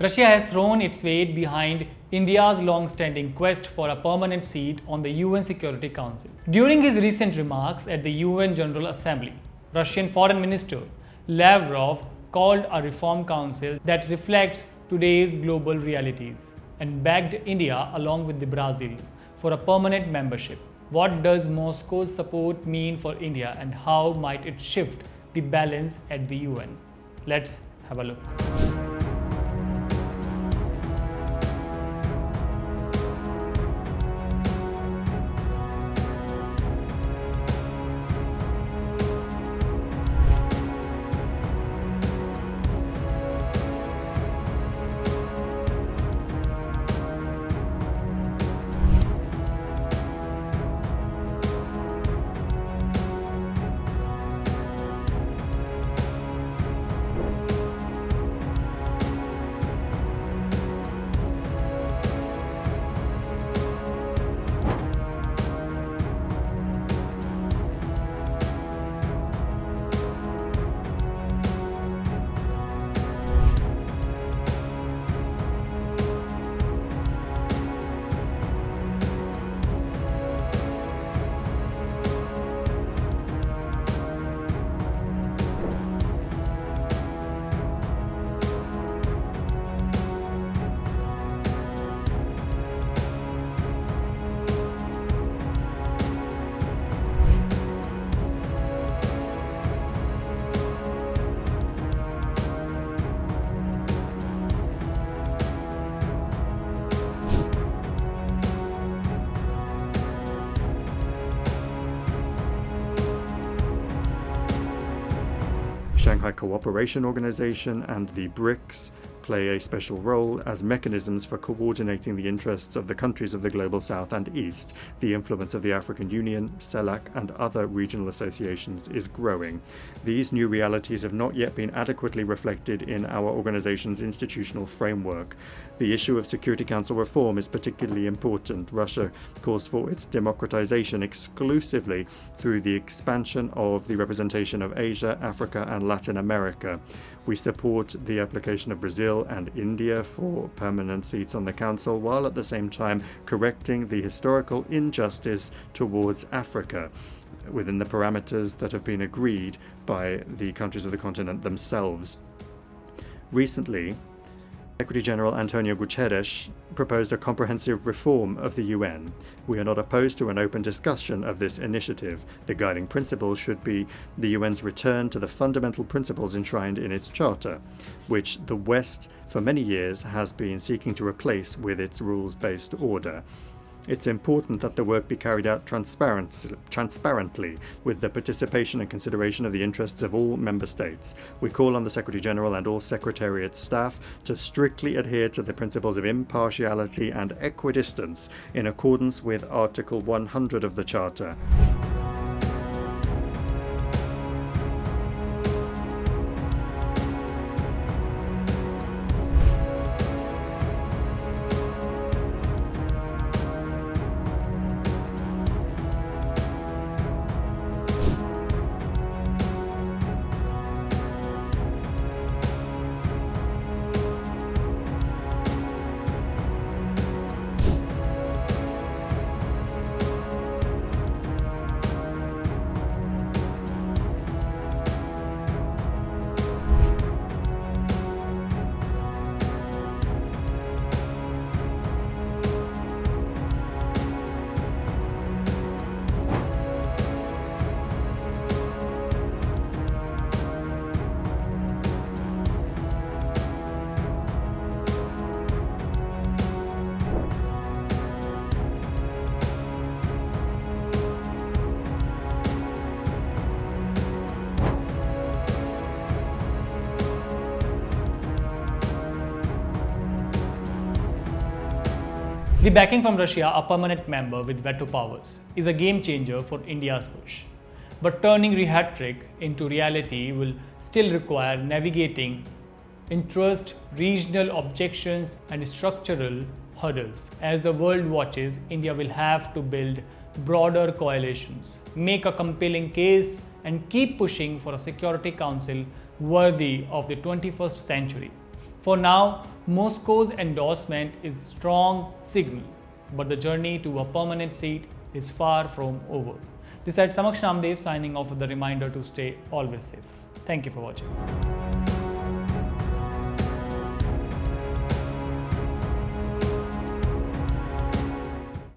Russia has thrown its weight behind India's long-standing quest for a permanent seat on the UN Security Council. During his recent remarks at the UN General Assembly, Russian Foreign Minister Lavrov called a reform council that reflects today's global realities and backed India along with the Brazil for a permanent membership. What does Moscow's support mean for India and how might it shift the balance at the UN? Let's have a look. Shanghai Cooperation Organization and the BRICS play a special role as mechanisms for coordinating the interests of the countries of the Global South and East. The influence of the African Union, CELAC, and other regional associations is growing. These new realities have not yet been adequately reflected in our organization's institutional framework. The issue of Security Council reform is particularly important. Russia calls for its democratization exclusively through the expansion of the representation of Asia, Africa, and Latin America. We support the application of Brazil and India for permanent seats on the Council, while at the same time correcting the historical injustice towards Africa within the parameters that have been agreed by the countries of the continent themselves. Recently, Secretary General Antonio Guterres proposed a comprehensive reform of the UN. We are not opposed to an open discussion of this initiative. The guiding principle should be the UN's return to the fundamental principles enshrined in its charter, which the West for many years has been seeking to replace with its rules-based order. It's important that the work be carried out transparently, with the participation and consideration of the interests of all member states. We call on the Secretary General and all Secretariat staff to strictly adhere to the principles of impartiality and equidistance in accordance with Article 100 of the Charter. The backing from Russia, a permanent member with veto powers, is a game changer for India's push. But turning rhetoric into reality will still require navigating interest, regional objections, and structural hurdles. As the world watches, India will have to build broader coalitions, make a compelling case, and keep pushing for a Security Council worthy of the 21st century. For now, Moscow's endorsement is strong signal, but the journey to a permanent seat is far from over. This is Samaksh Namdev signing off with the reminder to stay always safe. Thank you for watching.